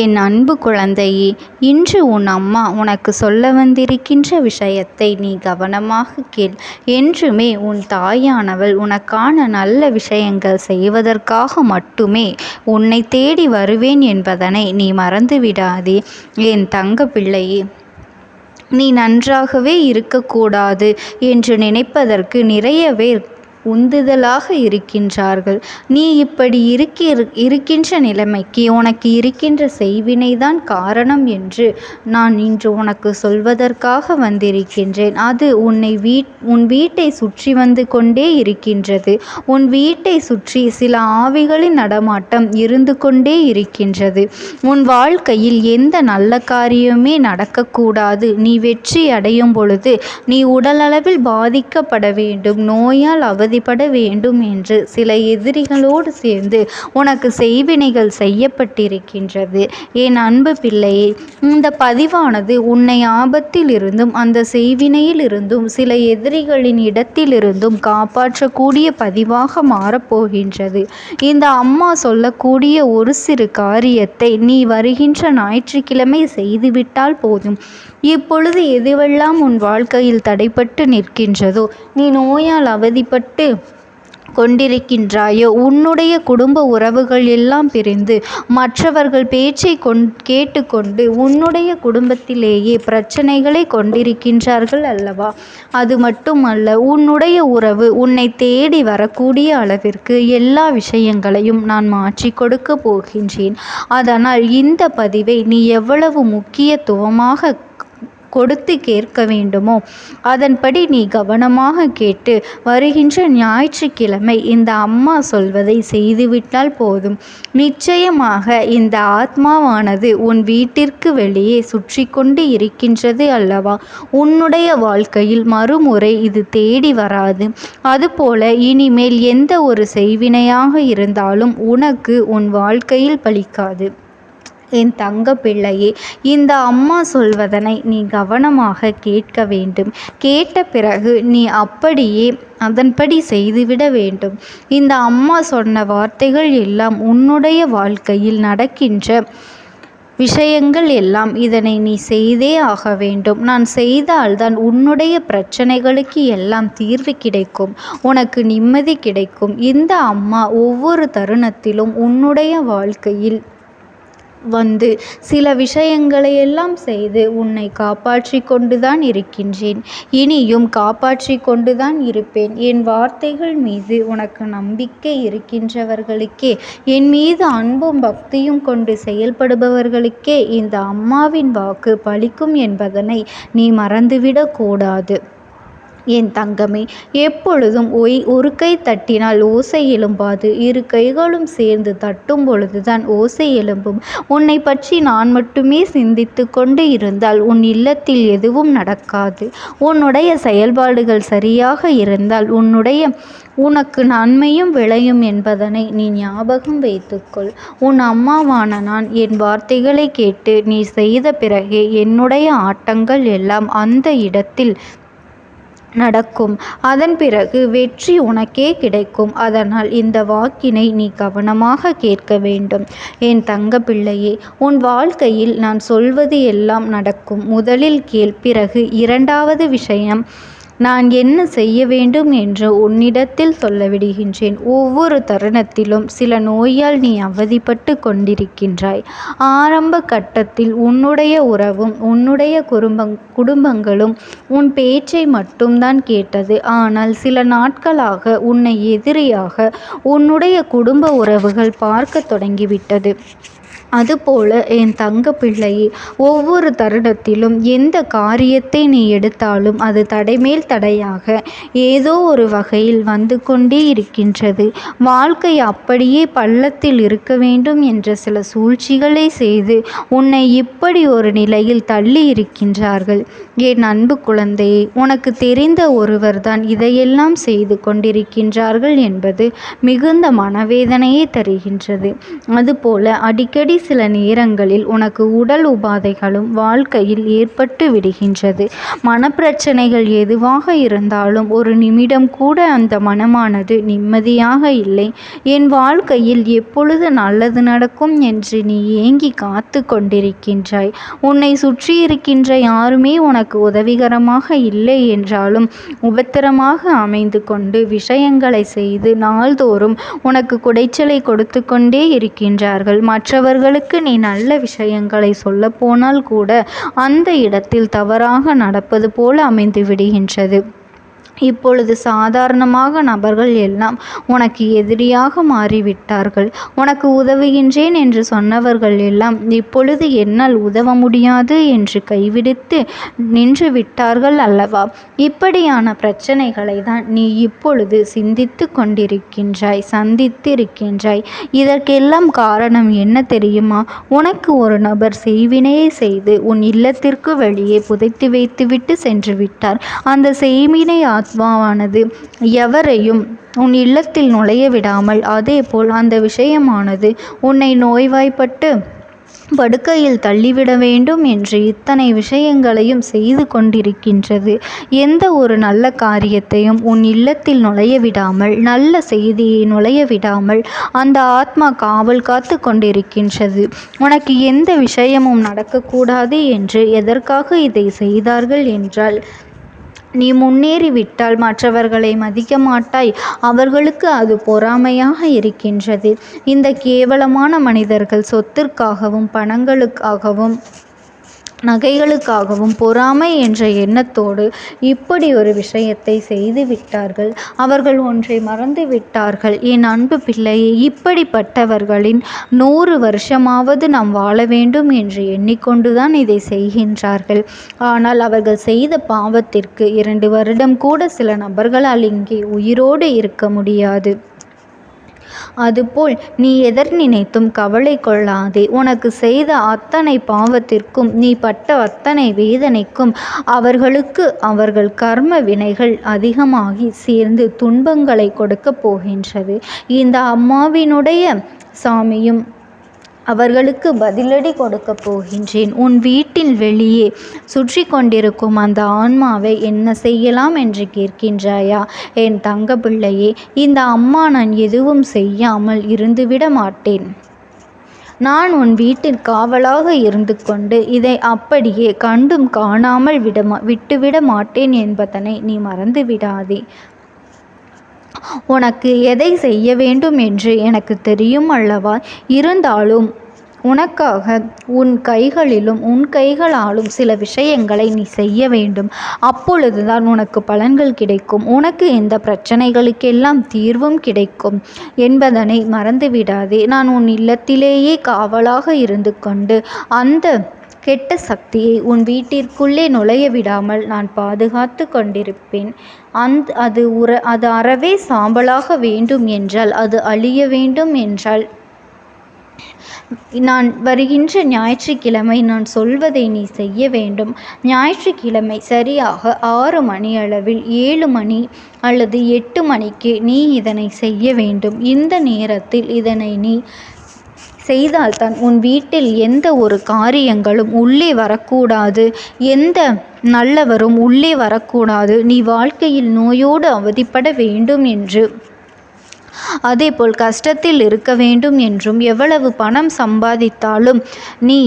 என் அன்பு குழந்தையே, இன்று உன் அம்மா உனக்கு சொல்ல வந்திருக்கின்ற விஷயத்தை நீ கவனமாக கேள். என்றுமே உன் தாயானவள் உனக்கான நல்ல விஷயங்கள் செய்வதற்காக மட்டுமே உன்னை தேடி வருவேன் என்பதனை நீ மறந்துவிடாதே என் தங்க பிள்ளையே. நீ நன்றாகவே இருக்கக்கூடாது என்று நினைப்பதற்கு நிறைய பேர் உந்துதலாக இருக்கின்றார்கள். நீ இப்படி இருக்கின்ற நிலைமைக்கு உனக்கு இருக்கின்ற செய்வினைதான் காரணம் என்று நான் இன்று உனக்கு சொல்வதற்காக வந்திருக்கின்றேன். அது உன் வீட்டை சுற்றி வந்து கொண்டே இருக்கின்றது. உன் வீட்டை சுற்றி சில ஆவிகளின் நடமாட்டம் இருந்து கொண்டே இருக்கின்றது. உன் வாழ்க்கையில் எந்த நல்ல காரியமே நடக்கக்கூடாது. நீ வெற்றி அடையும் பொழுது நீ உடலளவில் பாதிக்கப்பட வேண்டும், நோயால் அவதிப்பட வேண்டும் என்று சில எதிரிகளோடு சேர்ந்து உனக்கு செய்வினைகள் செய்யப்பட்டிருக்கின்றது. என் அன்பு பிள்ளையே, இந்த பதிவானது உன்னை ஆபத்தில் இருந்தும் அந்த செய்வினையில் இருந்தும் சில எதிரிகளின் இடத்திலிருந்தும் காப்பாற்றக்கூடிய பதிவாக மாறப்போகின்றது. இந்த அம்மா சொல்லக்கூடிய ஒரு சிறு காரியத்தை நீ வருகின்ற ஞாயிற்றுக்கிழமை செய்துவிட்டால் போதும். இப்பொழுது எதுவெல்லாம் உன் வாழ்க்கையில் தடைப்பட்டு நிற்கின்றதோ, நீ நோயால் அவதிப்பட்டு கொண்டிருக்கின்றாயோ, உன்னுடைய குடும்ப உறவுகள் எல்லாம் பிரிந்து மற்றவர்கள் பேச்சை கேட்டுக்கொண்டு உன்னுடைய குடும்பத்திலேயே பிரச்சனைகளை கொண்டிருக்கின்றார்கள் அல்லவா? அது மட்டுமல்ல, உன்னுடைய உறவு உன்னை தேடி வரக்கூடிய அளவிற்கு எல்லா விஷயங்களையும் நான் மாற்றி கொடுக்க போகின்றேன். அதனால் இந்த பதிவை நீ எவ்வளவு முக்கியத்துவமாக கொடுத்து கேட்க வேண்டுமோ அதன்படி நீ கவனமாக கேட்டு வருகின்ற ஞாயிற்றுக்கிழமை இந்த அம்மா சொல்வதை செய்துவிட்டால் போதும். நிச்சயமாக இந்த ஆத்மாவானது உன் வீட்டிற்கு வெளியே சுற்றி கொண்டு இருக்கின்றது அல்லவா? உன்னுடைய வாழ்க்கையில் மறுமுறை இது தேடி வராது. அதுபோல இனிமேல் எந்த ஒரு செய்வினையாக இருந்தாலும் உனக்கு உன் வாழ்க்கையில் பலிக்காது. என் தங்க பிள்ளையே, இந்த அம்மா சொல்வதனை நீ கவனமாக கேட்க வேண்டும். கேட்ட பிறகு நீ அப்படியே அதன்படி செய்துவிட வேண்டும். இந்த அம்மா சொன்ன வார்த்தைகள் எல்லாம் உன்னுடைய வாழ்க்கையில் நடக்கின்ற விஷயங்கள் எல்லாம். இதனை நீ செய்தே ஆக வேண்டும். நான் செய்தால்தான் உன்னுடைய பிரச்சனைகளுக்கு எல்லாம் தீர்வு கிடைக்கும், உனக்கு நிம்மதி கிடைக்கும். இந்த அம்மா ஒவ்வொரு தருணத்திலும் உன்னுடைய வாழ்க்கையில் வந்து சில விஷயங்களை எல்லாம் செய்து உன்னை காப்பாற்றி கொண்டுதான் இருக்கின்றேன். இனியும் காப்பாற்றி கொண்டுதான் இருப்பேன். என் வார்த்தைகள் மீது உனக்கு நம்பிக்கை இருக்கின்றவர்களுக்கே, என் மீது அன்பும் பக்தியும் கொண்டு செயல்படுபவர்களுக்கே இந்த அம்மாவின் வாக்கு பலிக்கும் என்பதனை நீ மறந்துவிடக் கூடாது. என் தங்கமே, எப்பொழுதும் ஒரு கை தட்டினால் ஓசை எழும்பாது, இரு கைகளும் சேர்ந்து தட்டும் பொழுதுதான் ஓசை எழும்பும். உன்னை பற்றி நான் மட்டுமே சிந்தித்து கொண்டு இருந்தால் உன் இல்லத்தில் எதுவும் நடக்காது. உன்னுடைய செயல்பாடுகள் சரியாக இருந்தால் உனக்கு நன்மையும் விளையும் என்பதனை நீ ஞாபகம் வைத்துக்கொள். உன் அம்மாவான நான் என் வார்த்தைகளை கேட்டு நீ செய்த பிறகே என்னுடைய ஆட்டங்கள் எல்லாம் அந்த இடத்தில் நடக்கும். அதன் பிறகு வெற்றி உனக்கே கிடைக்கும். அதனால் இந்த வாக்கினை நீ கவனமாக கேட்க வேண்டும். என் தங்க பிள்ளையே, உன் வாழ்க்கையில் நான் சொல்வது எல்லாம் நடக்கும். முதலில் கேள். பிறகு இரண்டாவது விஷயம், நான் என்ன செய்ய வேண்டும் என்று உன்னிடத்தில் சொல்ல விடுகின்றேன். ஒவ்வொரு தருணத்திலும் சில நோயால் நீ அவதிப்பட்டு கொண்டிருக்கின்றாய். ஆரம்ப கட்டத்தில் உன்னுடைய உறவும் உன்னுடைய குடும்பங்களும் உன் பேச்சை மட்டும்தான் கேட்டது. ஆனால் சில நாட்களாக உன்னை எதிரியாக உன்னுடைய குடும்ப உறவுகள் பார்க்க தொடங்கிவிட்டது. அதுபோல என் தங்க பிள்ளையே, ஒவ்வொரு தருணத்திலும் எந்த காரியத்தை நீ எடுத்தாலும் அது தடைமேல் தடையாக ஏதோ ஒரு வகையில் வந்து கொண்டே இருக்கின்றது. வாழ்க்கை அப்படியே பள்ளத்தில் இருக்க வேண்டும் என்ற சில சூழ்ச்சிகளை செய்து உன்னை இப்படி ஒரு நிலையில் தள்ளி இருக்கின்றார்கள். என் அன்பு குழந்தையே, உனக்கு தெரிந்த ஒருவர்தான் இதையெல்லாம் செய்து கொண்டிருக்கின்றார்கள் என்பது மிகுந்த மனவேதனையை தருகின்றது. அதுபோல அடிக்கடி சில நேரங்களில் உனக்கு உடல் உபாதைகளும் வாழ்க்கையில் ஏற்பட்டு விடுகின்றது. மனப்பிரச்சனைகள் எதுவாக இருந்தாலும் ஒரு நிமிடம் கூட அந்த மனமானது நிம்மதியாக இல்லை. என் வாழ்க்கையில் எப்பொழுது நல்லது நடக்கும் என்று நீ ஏங்கி காத்து கொண்டிருக்கின்றாய். உன்னை சுற்றியிருக்கின்ற யாருமே உனக்கு உதவிகரமாக இல்லை என்றாலும் உபத்திரமாக அமைந்து கொண்டு விஷயங்களை செய்து நாள்தோறும் உனக்கு குடைச்சலை கொடுத்து கொண்டே இருக்கின்றார்கள். மற்றவர்களுக்கு நீ நல்ல விஷயங்களை சொல்ல போனால் கூட அந்த இடத்தில் தவறாக நடப்பது போல அமைந்து விடுகின்றது. இப்பொழுது சாதாரணமாக நபர்கள் எல்லாம் உனக்கு எதிரியாக மாறிவிட்டார்கள். உனக்கு உதவுகின்றேன் என்று சொன்னவர்கள் எல்லாம் இப்பொழுது என்னால் உதவ முடியாது என்று கைவிடுத்து நின்று விட்டார்கள் அல்லவா? இப்படியான பிரச்சனைகளை தான் நீ இப்பொழுது சிந்தித்து கொண்டிருக்கின்றாய், சந்தித்திருக்கின்றாய். இதற்கெல்லாம் காரணம் என்ன தெரியுமா? உனக்கு ஒரு நபர் செய்வினையை செய்து உன் இல்லத்திற்கு வெளியே புதைத்து வைத்துவிட்டு சென்று விட்டார். அந்த செய்வினை ஆத்மாவானது எவரையும் உன் இல்லத்தில் நுழைய விடாமல், அதேபோல் அந்த விஷயமானது உன்னை நோய்வாய்ப்பட்டு படுக்கையில் தள்ளிவிட வேண்டும் என்று இத்தனை விஷயங்களையும் செய்து கொண்டிருக்கின்றது. எந்த ஒரு நல்ல காரியத்தையும் உன் இல்லத்தில் நுழைய விடாமல், நல்ல செய்தியை நுழைய விடாமல் அந்த ஆத்மா காவல் காத்து கொண்டிருக்கின்றது. உனக்கு எந்த விஷயமும் நடக்கக்கூடாது என்று எதற்காக இதை செய்தார்கள் என்றால், நீ முன்னேறிவிட்டால் மற்றவர்களை மதிக்க மாட்டாய். அவர்களுக்கு அது பொறாமையாக இருக்கின்றது. இந்த கேவலமான மனிதர்கள் சொத்திற்காகவும் பணங்களுக்காகவும் நகைகளுக்காகவும் பொறாமை என்ற எண்ணத்தோடு இப்படி ஒரு விஷயத்தை செய்து விட்டார்கள். அவர்கள் ஒன்றை மறந்து விட்டார்கள். என் அன்பு பிள்ளையே, இப்படிப்பட்டவர்களின் 100 வருஷமாவது நாம் வாழ வேண்டும் என்று எண்ணிக்கொண்டுதான் இதை செய்கின்றார்கள். ஆனால் அவர்கள் செய்த பாவத்திற்கு 2 வருடம் கூட சில நபர்களால் இங்கே உயிரோடு இருக்க முடியாது. அதுபோல் நீ எதர் நினைத்தும் கவலை கொள்ளாதே. உனக்கு செய்த அத்தனை பாவத்திற்கும், நீ பட்ட அத்தனை வேதனைக்கும் அவர்களுக்கு அவர்கள் கர்ம வினைகள் அதிகமாகி சேர்ந்து துன்பங்களை கொடுக்க போகின்றது. இந்த அம்மாவினுடைய சாமியும் அவர்களுக்கு பதிலடி கொடுக்க போகின்றேன். உன் வீட்டில் வெளியே சுற்றி கொண்டிருக்கும் அந்த ஆன்மாவை என்ன செய்யலாம் என்று கேட்கின்றாயா? என் தங்க பிள்ளையே, இந்த அம்மா நான் எதுவும் செய்யாமல் இருந்துவிட மாட்டேன். நான் உன் வீட்டில் காவலாக இருந்து கொண்டு இதை அப்படியே கண்டும் காணாமல் விட்டுவிட மாட்டேன் என்பதனை நீ மறந்து விடாதே. உனக்கு எதை செய்ய வேண்டும் என்று எனக்கு தெரியும் அல்லவா? இருந்தாலும் உனக்காக உன் கைகளிலும் உன் கைகளாலும் சில விஷயங்களை நீ செய்ய வேண்டும். அப்பொழுதுதான் உனக்கு பலன்கள் கிடைக்கும். உனக்கு இந்த பிரச்சனைகளுக்கெல்லாம் தீர்வும் கிடைக்கும் என்பதனை மறந்துவிடாதே. நான் உன் இல்லத்திலேயே காவலாக இருந்து கொண்டு அந்த கெட்ட சக்தியை உன் வீட்டிற்குள்ளே நுழைய விடாமல் நான் பாதுகாத்து கொண்டிருப்பேன். அது அறவே சாம்பலாக வேண்டும் என்றால், அது அழிய வேண்டும் என்றால், நான் வருகின்ற ஞாயிற்றுக்கிழமை நான் சொல்வதை நீ செய்ய வேண்டும். ஞாயிற்றுக்கிழமை சரியாக 6 மணி அளவில் 7 மணி அல்லது 8 மணிக்கு நீ இதனை செய்ய வேண்டும். இந்த நேரத்தில் இதனை நீ செய்தால்தான் உன் வீட்டில் எந்த ஒரு காரியங்களும் உள்ளே வரக்கூடாது, எந்த நல்லவரும் உள்ளே வரக்கூடாது. நீ வாழ்க்கையில் நோயோடு அவதிப்பட வேண்டும் என்று, அதேபோல் கஷ்டத்தில் இருக்க வேண்டும் என்றும், எவ்வளவு பணம் சம்பாதித்தாலும் நீ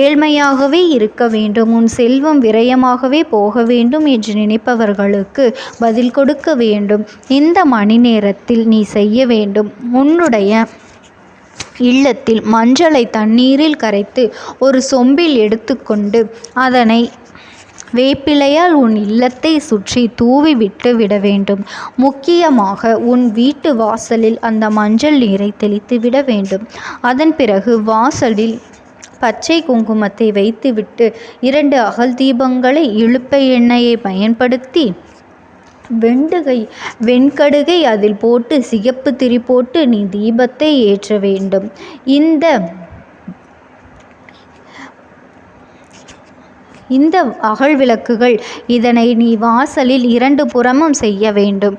ஏழ்மையாகவே இருக்க வேண்டும், உன் செல்வம் விரயமாகவே போக வேண்டும் என்று நினைப்பவர்களுக்கு பதில் கொடுக்க வேண்டும். இந்த மணி நேரத்தில் நீ செய்ய வேண்டும். உன்னுடைய இல்லத்தில் மஞ்சளை தண்ணீரில் கரைத்து ஒரு சொம்பில் எடுத்துக்கொண்டு அதனை வேப்பிலையால் உன் இல்லத்தை சுற்றி தூவி விட்டு விட வேண்டும். முக்கியமாக உன் வீட்டு வாசலில் அந்த மஞ்சள் நீரை தெளித்து விட வேண்டும். அதன் பிறகு வாசலில் பச்சை குங்குமத்தை வைத்துவிட்டு 2 அகல் தீபங்களை இழுப்பை எண்ணெயை பயன்படுத்தி வெண்கடுகை அதில் போட்டு சிகப்பு திரி போட்டு நீ தீபத்தை ஏற்ற வேண்டும். இந்த அகல் விளக்குகள் இதனை நீ வாசலில் 2 புறமும் செய்ய வேண்டும்.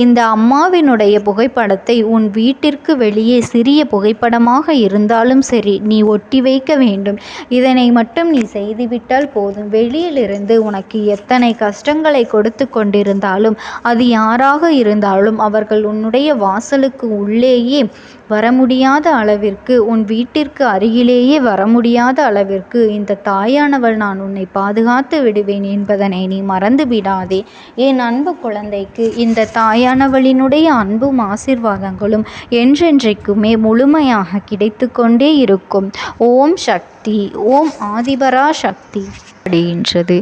இந்த அம்மாவினுடைய புகைப்படத்தை உன் வீட்டிற்கு வெளியே சிறிய புகைப்படமாக இருந்தாலும் சரி நீ ஒட்டி வைக்க வேண்டும். இதனை மட்டும் நீ செய்துவிட்டால் போதும். வெளியிலிருந்து உனக்கு எத்தனை கஷ்டங்களை கொடுத்து கொண்டிருந்தாலும் அது யாராக இருந்தாலும் அவர்கள் உன்னுடைய வாசலுக்கு உள்ளேயே வர முடியாத அளவிற்கு, உன் வீட்டிற்கு அருகிலேயே வர முடியாத அளவிற்கு இந்த தாயானவள் நான் உன்னை பாதுகாத்து விடுவேன் என்பதனை நீ மறந்து விடாதே. என் அன்பு குழந்தைக்கு இந்த தாயானவளினுடைய அன்பும் ஆசீர்வாதங்களும் என்றென்றைக்குமே முழுமையாக கிடைத்து கொண்டே இருக்கும். ஓம் சக்தி, ஓம் ஆதிபரா சக்தி அப்படின்றது.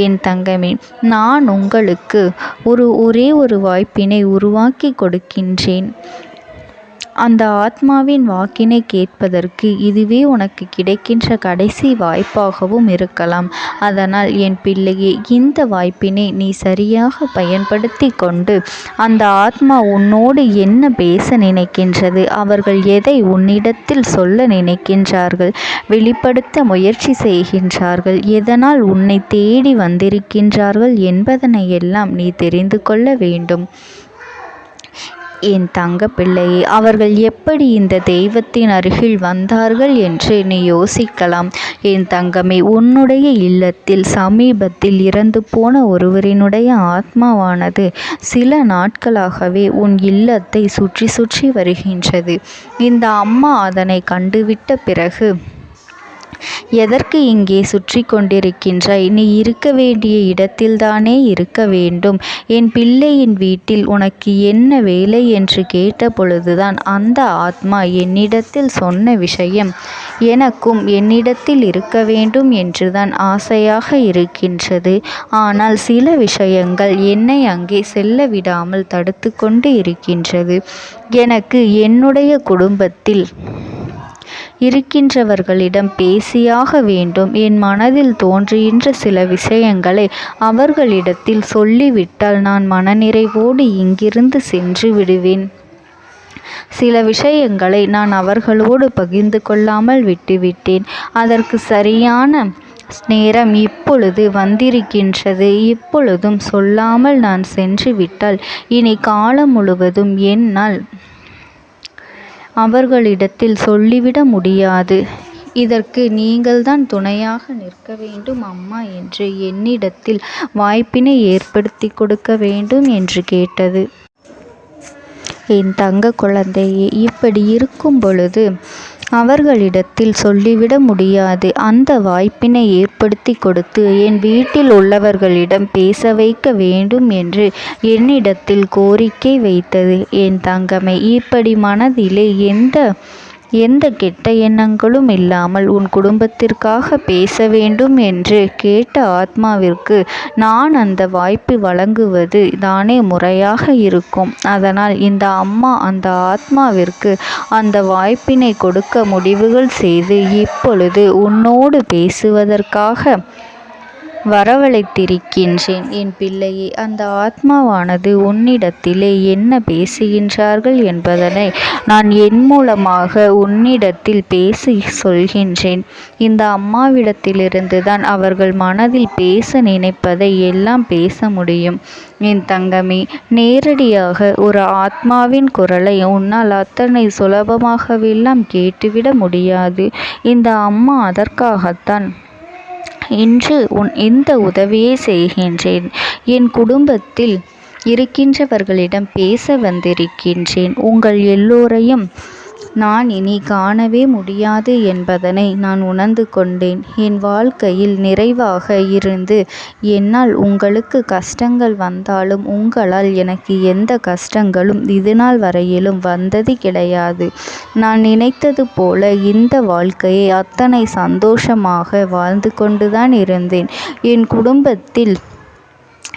என் தங்கமே, நான் உங்களுக்கு ஒரே ஒரு வாய்ப்பினை உருவாக்கி கொடுக்கின்றேன். அந்த ஆத்மாவின் வாக்கினை கேட்பதற்கு இதுவே உனக்கு கிடைக்கின்ற கடைசி வாய்ப்பாகவும் இருக்கலாம். அதனால் என் பிள்ளையே, இந்த வாய்ப்பினை நீ சரியாக பயன்படுத்தி கொண்டு அந்த ஆத்மா உன்னோடு என்ன பேச நினைக்கின்றது, அவர்கள் எதை உன்னிடத்தில் சொல்ல நினைக்கின்றார்கள், வெளிப்படுத்த முயற்சி செய்கின்றார்கள், எதனால் உன்னை தேடி வந்திருக்கின்றார்கள் என்பதனை எல்லாம் நீ தெரிந்து கொள்ள வேண்டும். என் தங்க பிள்ளையே, அவர்கள் எப்படி இந்த தெய்வத்தின் அருகில் வந்தார்கள் என்று நீ யோசிக்கலாம். என் தங்கமே, உன்னுடைய இல்லத்தில் சமீபத்தில் இறந்து போன ஒருவரினுடைய ஆத்மாவானது சில நாட்களாகவே உன் இல்லத்தை சுற்றி சுற்றி வருகின்றது. இந்த அம்மா அதனை கண்டுவிட்ட பிறகு, எதற்கு இங்கே சுற்றி கொண்டிருக்கின்றாய்? நீ இருக்க வேண்டிய இடத்தில்தானே இருக்க வேண்டும். என் பிள்ளையின் வீட்டில் உனக்கு என்ன வேலை என்று கேட்ட பொழுதுதான் அந்த ஆத்மா என்னிடத்தில் சொன்ன விஷயம், எனக்கும் என்னிடத்தில் இருக்க வேண்டும் என்றுதான் ஆசையாக இருக்கின்றது. ஆனால் சில விஷயங்கள் என்னை அங்கே செல்ல விடாமல் தடுத்து கொண்டு இருக்கின்றது. எனக்கு என்னுடைய குடும்பத்தில் இருக்கின்றவர்களிடம் பேசியாக வேண்டும். என் மனதில் தோன்றுகின்ற சில விஷயங்களை அவர்களிடத்தில் சொல்லிவிட்டால் நான் மனநிறைவோடு இங்கிருந்து சென்று விடுவேன். சில விஷயங்களை நான் அவர்களோடு பகிர்ந்து கொள்ளாமல் விட்டுவிட்டேன். அதற்கு சரியான நேரம் இப்பொழுது வந்திருக்கின்றது. இப்பொழுதும் சொல்லாமல் நான் சென்று விட்டால் இனி காலம் முழுவதும் என்னால் அவர்களிடத்தில் சொல்லிவிட முடியாது. இதற்கு நீங்கள்தான் துணையாக நிற்க வேண்டும் அம்மா என்று என்னிடத்தில் வாய்ப்பினை ஏற்படுத்தி கொடுக்க வேண்டும் என்று கேட்டது. என் தங்க குழந்தையே, இப்படி இருக்கும் பொழுது அவர்களிடத்தில் சொல்லிவிட முடியாது. அந்த வாய்ப்பினை ஏற்படுத்தி கொடுத்து என் வீட்டில் உள்ளவர்களிடம் பேச வைக்க வேண்டும் என்று என்னிடத்தில் கோரிக்கை வைத்தது. என் தங்கமே, இப்படி மனதிலே எந்த கெட்ட எண்ணங்களும் இல்லாமல் உன் குடும்பத்திற்காக பேச வேண்டும் என்று கேட்ட ஆத்மாவிற்கு நான் அந்த வாய்ப்பு வழங்குவது தானே முறையாக இருக்கும். அதனால் இந்த அம்மா அந்த ஆத்மாவிற்கு அந்த வாய்ப்பினை கொடுக்க முடிவுகள் செய்து இப்பொழுது உன்னோடு பேசுவதற்காக வரவழைத்திருக்கின்றேன். என் பிள்ளையே, அந்த ஆத்மாவானது உன்னிடத்திலே என்ன பேசுகின்றார்கள் என்பதனை நான் என் மூலமாக உன்னிடத்தில் பேசி சொல்கின்றேன். இந்த அம்மாவிடத்திலிருந்து தான் அவர்கள் மனதில் பேச நினைப்பதை எல்லாம் பேச முடியும். என் தங்கமே, நேரடியாக ஒரு ஆத்மாவின் குரலை உன்னால் அத்தனை சுலபமாகவெல்லாம் கேட்டுவிட முடியாது. இந்த அம்மா அதற்காகத்தான் இன்று இந்த உதவியை செய்கின்றேன். என் குடும்பத்தில் இருக்கின்றவர்களிடம் பேச வந்திருக்கின்றேன். உங்கள் எல்லோரையும் நான் இனி காணவே முடியாது என்பதனை நான் உணர்ந்து கொண்டேன். என் வாழ்க்கையில் நிறைவாக இருந்து என்னால் உங்களுக்கு கஷ்டங்கள் வந்தாலும் உங்களால் எனக்கு எந்த கஷ்டங்களும் இதுநாள் வரையிலும் வந்தது கிடையாது. நான் நினைத்தது போல இந்த வாழ்க்கையை அத்தனை சந்தோஷமாக வாழ்ந்து கொண்டுதான் இருந்தேன். என் குடும்பத்தில்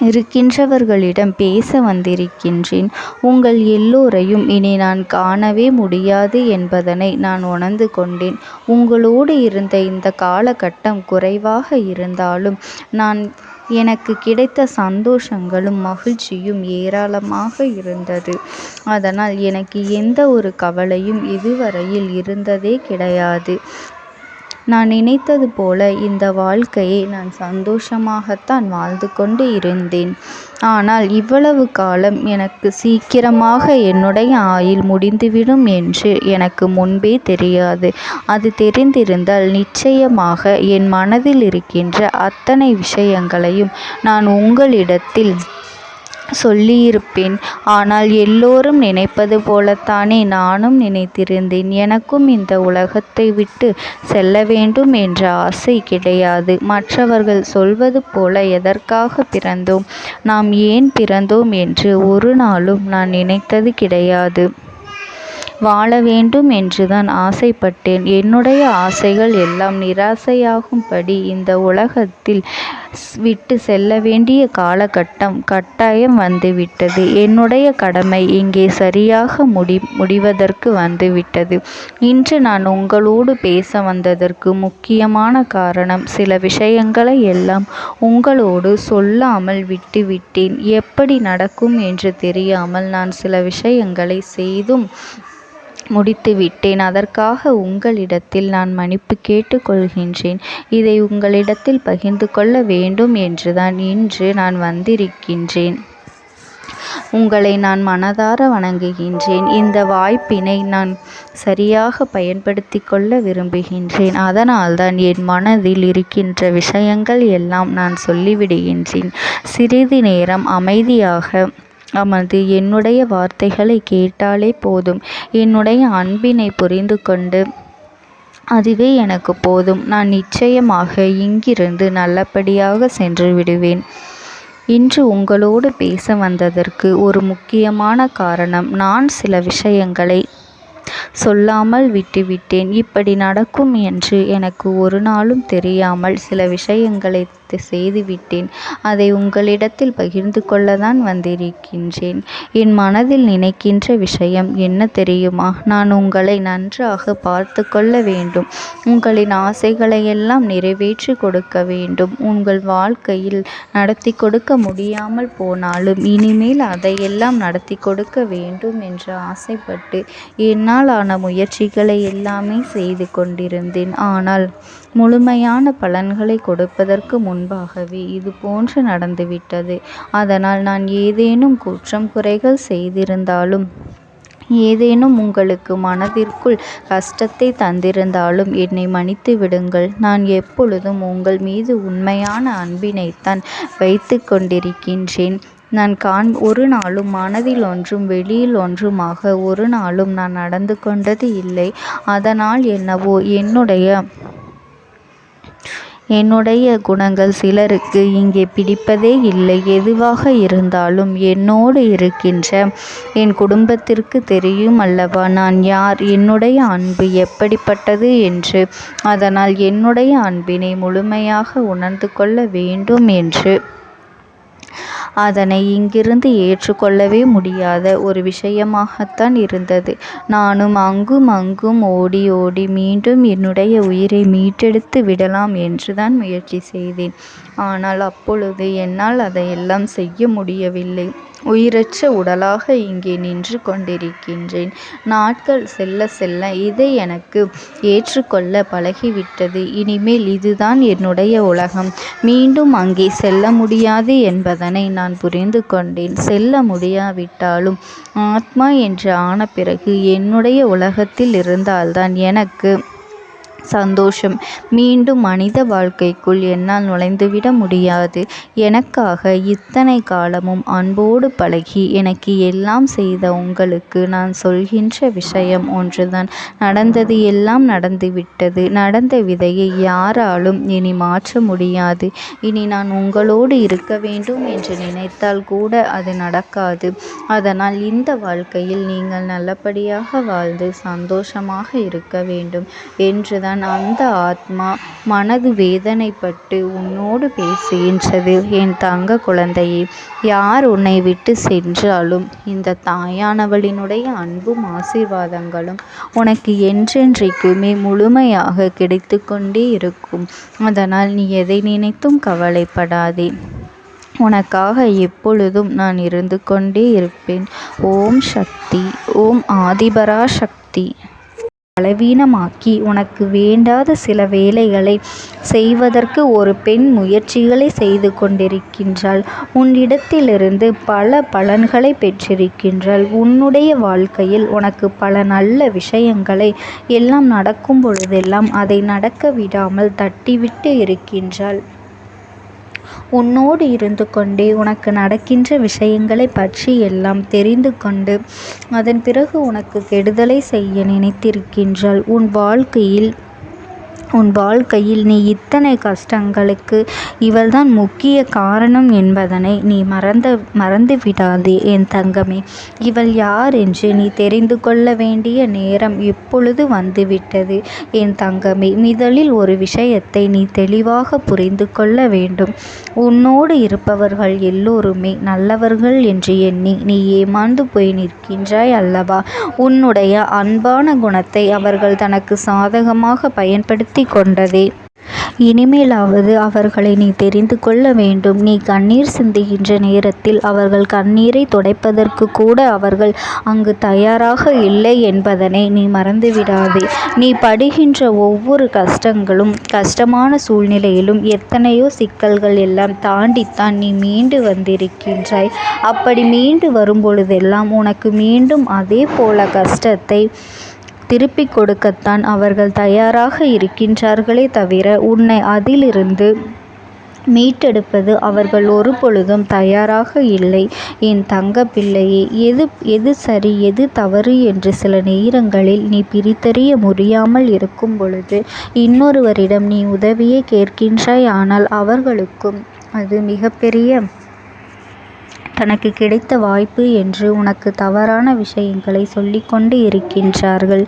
இருக்கின்றவர்களிடம் பேச வந்திருக்கின்றேன். உங்கள் எல்லோரையும் இனி நான் காணவே முடியாது என்பதனை நான் உணர்ந்து கொண்டேன். உங்களோடு இருந்த இந்த காலகட்டம் குறைவாக இருந்தாலும் எனக்கு கிடைத்த சந்தோஷங்களும் மகிழ்ச்சியும் ஏராளமாக இருந்தது. அதனால் எனக்கு எந்த ஒரு கவலையும் இதுவரையில் இருந்ததே கிடையாது. நான் நினைத்தது போல இந்த வாழ்க்கையை நான் சந்தோஷமாகத்தான் வாழ்ந்து கொண்டு இருந்தேன். ஆனால் இவ்வளவு காலம் எனக்கு சீக்கிரமாக என்னுடைய ஆயுள் முடிந்துவிடும் என்று எனக்கு முன்பே தெரியாது. அது தெரிந்திருந்தால் நிச்சயமாக என் மனதில் இருக்கின்ற அத்தனை விஷயங்களையும் நான் உங்களிடத்தில் சொல்லியிருப்பேன். ஆனால் எல்லோரும் நினைப்பது போலத்தானே நானும் நினைத்திருந்தேன். எனக்கும் இந்த உலகத்தை விட்டு செல்ல வேண்டும் என்ற ஆசை கிடையாது. மற்றவர்கள் சொல்வது போல எதற்காக பிறந்தோம், நாம் ஏன் பிறந்தோம் என்று ஒரு நாளும் நான் நினைத்தது கிடையாது. வாழ வேண்டும் என்றுதான் ஆசைப்பட்டேன். என்னுடைய ஆசைகள் எல்லாம் நிராசையாகும்படி இந்த உலகத்தில் விட்டு செல்ல வேண்டிய காலகட்டம் கட்டாயம் வந்துவிட்டது. என்னுடைய கடமை இங்கே சரியாக முடிவதற்கு வந்துவிட்டது. இன்று நான் உங்களோடு பேச வந்ததற்கு முக்கியமான காரணம், சில விஷயங்களை எல்லாம் உங்களோடு சொல்லாமல் விட்டுவிட்டேன். எப்படி நடக்கும் என்று தெரியாமல் நான் சில விஷயங்களை செய்தும் முடித்துவிட்டேன். அதற்காக உங்களிடத்தில் நான் மன்னிப்பு கேட்டுக்கொள்கின்றேன். இதை உங்களிடத்தில் பகிர்ந்து கொள்ள வேண்டும் என்றுதான் இன்று நான் வந்திருக்கின்றேன். உங்களை நான் மனதார வணங்குகின்றேன். இந்த வாய்ப்பினை நான் சரியாக பயன்படுத்தி கொள்ள விரும்புகின்றேன். அதனால்தான் என் மனதில் இருக்கின்ற விஷயங்கள் எல்லாம் நான் சொல்லிவிடுகின்றேன். சிறிது நேரம் அமைதியாக அமர்ந்து என்னுடைய வார்த்தைகளை கேட்டாலே போதும். என்னுடைய அன்பினை புரிந்து கொண்டு அதுவே எனக்கு போதும். நான் நிச்சயமாக இங்கிருந்து நல்லபடியாக சென்று விடுவேன். இன்று உங்களோடு பேச வந்ததற்கு ஒரு முக்கியமான காரணம், நான் சில விஷயங்களை சொல்லாமல் விட்டுவிட்டேன். இப்படி நடக்கும் என்று எனக்கு ஒரு நாளும் தெரியாமல் சில விஷயங்களை செய்துவிட்டேன். அதை உங்களிடத்தில் பகிர்ந்து கொள்ளத்தான் வந்திருக்கின்றேன். என் மனதில் நினைக்கின்ற விஷயம் என்ன தெரியுமா? நான் உங்களை நன்றாக பார்த்து கொள்ள வேண்டும். உங்களின் ஆசைகளை எல்லாம் நிறைவேற்றி கொடுக்க வேண்டும். உங்கள் வாழ்க்கையில் நடத்தி கொடுக்க முடியாமல் போனாலும் இனிமேல் அதையெல்லாம் நடத்தி கொடுக்க வேண்டும் என்று ஆசைப்பட்டு என்னால் ஆன முயற்சிகளை எல்லாமே செய்து கொண்டிருந்தேன். ஆனால் முழுமையான பலன்களை கொடுப்பதற்கு முன்பாகவே இது போன்று நடந்துவிட்டது. அதனால் நான் ஏதேனும் குற்றம் குறைகள் செய்திருந்தாலும், ஏதேனும் உங்களுக்கு மனதிற்குள் கஷ்டத்தை தந்திருந்தாலும் என்னை மன்னித்து விடுங்கள். நான் எப்பொழுதும் உங்கள் மீது உண்மையான அன்பினைத்தான் வைத்து கொண்டிருக்கின்றேன். நான் ஒரு நாளும் மனதில் ஒன்றும் வெளியில் ஒன்றுமாக ஒரு நாளும் நான் நடந்து கொண்டது இல்லை. அதனால் என்னவோ என்னுடைய குணங்கள் சிலருக்கு இங்கே பிடிப்பதே இல்லை. எதுவாக இருந்தாலும் என்னோடு இருக்கின்ற என் குடும்பத்திற்கு தெரியும் அல்லவா நான் யார், என்னுடைய அன்பு எப்படிப்பட்டது என்று. அதனால் என்னுடைய அன்பினை முழுமையாக உணர்ந்து கொள்ள வேண்டும் என்று அதனை இங்கிருந்து ஏற்றுக்கொள்ளவே முடியாத ஒரு விஷயமாகத்தான் இருந்தது. நானும் அங்கும் அங்கும் ஓடி ஓடி மீண்டும் என்னுடைய உயிரை மீட்டெடுத்து விடலாம் என்றுதான் முயற்சி செய்தேன். ஆனால் அப்பொழுது என்னால் அதையெல்லாம் செய்ய முடியவில்லை. உயிரற்ற உடலாக இங்கே நின்று கொண்டிருக்கின்றேன். நாட்கள் செல்ல செல்ல இதை எனக்கு ஏற்றுக்கொள்ள பழகிவிட்டது. இனிமேல் இதுதான் என்னுடைய உலகம். மீண்டும் அங்கே செல்ல முடியாது என்பதனை நான் புரிந்து கொண்டேன். செல்ல முடியாவிட்டாலும் ஆத்மா என்று ஆன பிறகு என்னுடைய உலகத்தில் இருந்தால்தான் எனக்கு சந்தோஷம். மீண்டும் மனித வாழ்க்கைக்குள் என்னால் நுழைந்துவிட முடியாது. எனக்காக இத்தனை காலமும் அன்போடு பழகி எனக்கு எல்லாம் செய்த உங்களுக்கு நான் சொல்கின்ற விஷயம் ஒன்றுதான். நடந்தது எல்லாம் நடந்துவிட்டது. நடந்த விதையை யாராலும் இனி மாற்ற முடியாது. இனி நான் உங்களோடு இருக்க வேண்டும் என்று நினைத்தால் கூட அது நடக்காது. அதனால் இந்த வாழ்க்கையில் நீங்கள் நல்லபடியாக வாழ்ந்து சந்தோஷமாக இருக்க வேண்டும் என்றுதான் அந்த ஆத்மா மனது வேதனைப்பட்டு உன்னோடு பேசுகின்றது. என் தங்க குழந்தையே, யார் உன்னை விட்டு சென்றாலும் இந்த தாயானவளினுடைய அன்பும் ஆசீர்வாதங்களும் உனக்கு என்றென்றைக்குமே முழுமையாக கிடைத்து கொண்டே இருக்கும். அதனால் நீ எதை நினைத்தும் கவலைப்படாதே. உனக்காக எப்பொழுதும் நான் இருந்து கொண்டே இருப்பேன். ஓம் சக்தி. ஓம் ஆதிபரா சக்தி. பலவீனமாக்கி உனக்கு வேண்டாத சில வேலைகளை செய்வதற்கு ஒரு பெண் முயற்சிகளை செய்து கொண்டிருக்கின்றாள். உன்னிடத்திலிருந்து பல பலன்களை பெற்றிருக்கின்றாள். உன்னுடைய வாழ்க்கையில் உனக்கு பல நல்ல விஷயங்களை எல்லாம் நடக்கும் பொழுதெல்லாம் அதை நடக்க விடாமல் தட்டிவிட்டு இருக்கின்றாள். உன்னோடு இருந்து கொண்டே உனக்கு நடக்கின்ற விஷயங்களை பற்றி எல்லாம் தெரிந்து கொண்டு அதன் பிறகு உனக்கு கெடுதலை செய்ய நினைத்திருக்கின்றாள். உன் வாழ்க்கையில் நீ இத்தனை கஷ்டங்களுக்கு இவள்தான் முக்கிய காரணம் என்பதனை நீ மறந்து விடாதே என் தங்கமே. இவள் யார் என்று நீ தெரிந்து கொள்ள வேண்டிய நேரம் இப்பொழுது வந்துவிட்டது என் தங்கமே. முதலில் ஒரு விஷயத்தை நீ தெளிவாக புரிந்து கொள்ள வேண்டும். உன்னோடு இருப்பவர்கள் எல்லோருமே நல்லவர்கள் என்று எண்ணி நீ ஏமாந்து போய் நிற்கின்றாய் அல்லவா? உன்னுடைய அன்பான குணத்தை அவர்கள் தனக்கு சாதகமாக பயன்படுத்தி கொண்டதே. இனிமேலாவது அவர்களை நீ தெரிந்து கொள்ள வேண்டும். நீ கண்ணீர் சிந்துகின்ற நேரத்தில் அவர்கள் கண்ணீரை துடைப்பதற்கு கூட அவர்கள் அங்கு தயாராக இல்லை என்பதனை நீ மறந்துவிடாதே. நீ படுகின்ற ஒவ்வொரு கஷ்டங்களும் கஷ்டமான சூழ்நிலையிலும் எத்தனையோ சிக்கல்கள் எல்லாம் தாண்டித்தான் நீ மீண்டு வந்திருக்கின்றாய். அப்படி மீண்டு வரும்பொழுதெல்லாம் உனக்கு மீண்டும் அதே போல கஷ்டத்தை திருப்பிக் கொடுக்கத்தான் அவர்கள் தயாராக இருக்கின்றார்களே தவிர உன்னை அதிலிருந்து மீட்டெடுப்பது அவர்கள் ஒரு பொழுதும் தயாராக இல்லை என் தங்க பிள்ளையே. எது சரி எது தவறு என்று சில நேரங்களில் நீ பிரித்தறிய முடியாமல் இருக்கும் பொழுது இன்னொருவரிடம் நீ உதவியை கேட்கின்றாய். ஆனால் அவர்களுக்கும் அது மிகப்பெரிய தனக்கு கிடைத்த வாய்ப்பு என்று உனக்கு தவறான விஷயங்களை சொல்லிக்கொண்டு இருக்கின்றார்கள்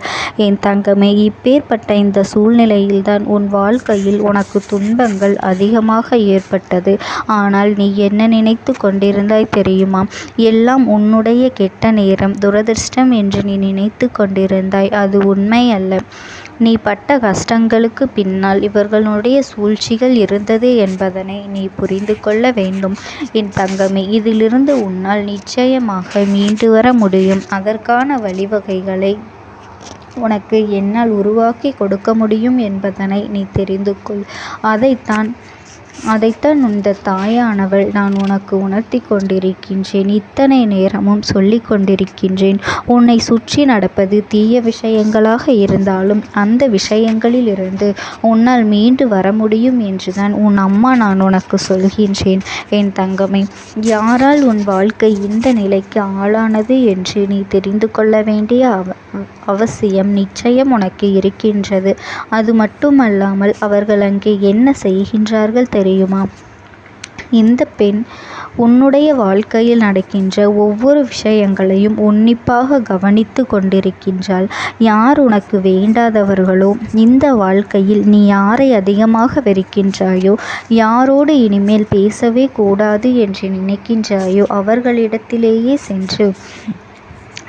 என் தங்கமே. இப்பேற்பட்ட இந்த சூழ்நிலையில்தான் உன் வாழ்க்கையில் உனக்கு துன்பங்கள் அதிகமாக ஏற்பட்டது. ஆனால் நீ என்ன நினைத்து கொண்டிருந்தாய் தெரியுமா? எல்லாம் உன்னுடைய கெட்ட நேரம், துரதிர்ஷ்டம் என்று நீ நினைத்து கொண்டிருந்தாய். அது உண்மை அல்ல. நீ பட்ட கஷ்டங்களுக்கு பின்னால் இவர்களுடைய சூழ்ச்சிகள் இருந்தது என்பதனை நீ புரிந்து கொள்ள வேண்டும் என் தங்கமே. இதிலிருந்து உன்னால் நிச்சயமாக மீண்டு வர முடியும். அதற்கான வழிவகைகளை உனக்கு என்னால் உருவாக்கி கொடுக்க முடியும் என்பதனை நீ தெரிந்து கொள். அதைத்தான் இந்த தாயானவள் நான் உனக்கு உணர்த்தி கொண்டிருக்கின்றேன். இத்தனை நேரமும் சொல்லி கொண்டிருக்கின்றேன். உன்னை சுற்றி நடப்பது தீய விஷயங்களாக இருந்தாலும் அந்த விஷயங்களிலிருந்து உன்னால் மீண்டு வர முடியும் என்றுதான் உன் அம்மா நான் உனக்கு சொல்கின்றேன் என் தங்கமே. யாரால் உன் வாழ்க்கை இந்த நிலைக்கு ஆளானது என்று நீ தெரிந்து கொள்ள வேண்டிய அவசியம் நிச்சயம் உனக்கு இருக்கின்றது. அது மட்டுமல்லாமல் அவர்கள் அங்கே என்ன செய்கின்றார்கள் தெரியுமா? இந்த பெண் உன்னுடைய வாழ்க்கையில் நடக்கின்ற ஒவ்வொரு விஷயங்களையும் உன்னிப்பாக கவனித்து கொண்டிருக்கின்றாள். யார் உனக்கு வேண்டாதவர்களோ, இந்த வாழ்க்கையில் நீ யாரை அதிகமாக வெறுக்கின்றாயோ, யாரோடு இனிமேல் பேசவே கூடாது என்று நினைக்கின்றாயோ அவர்களிடத்திலேயே சென்று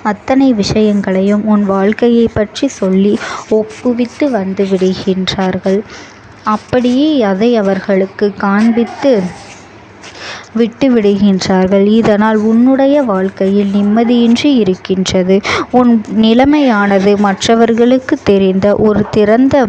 அத்தனை விஷயங்களையும் உன் வாழ்க்கையை பற்றி சொல்லி ஒப்புவித்து வந்து விடுகின்றார்கள். அப்படியே அதை அவர்களுக்கு காண்பித்து விட்டு விடுகின்றார்கள். இதனால் உன்னுடைய வாழ்க்கையில் நிம்மதியின்றி இருக்கின்றது. உன் நிலைமையானது மற்றவர்களுக்கு தெரிந்த ஒரு திறந்த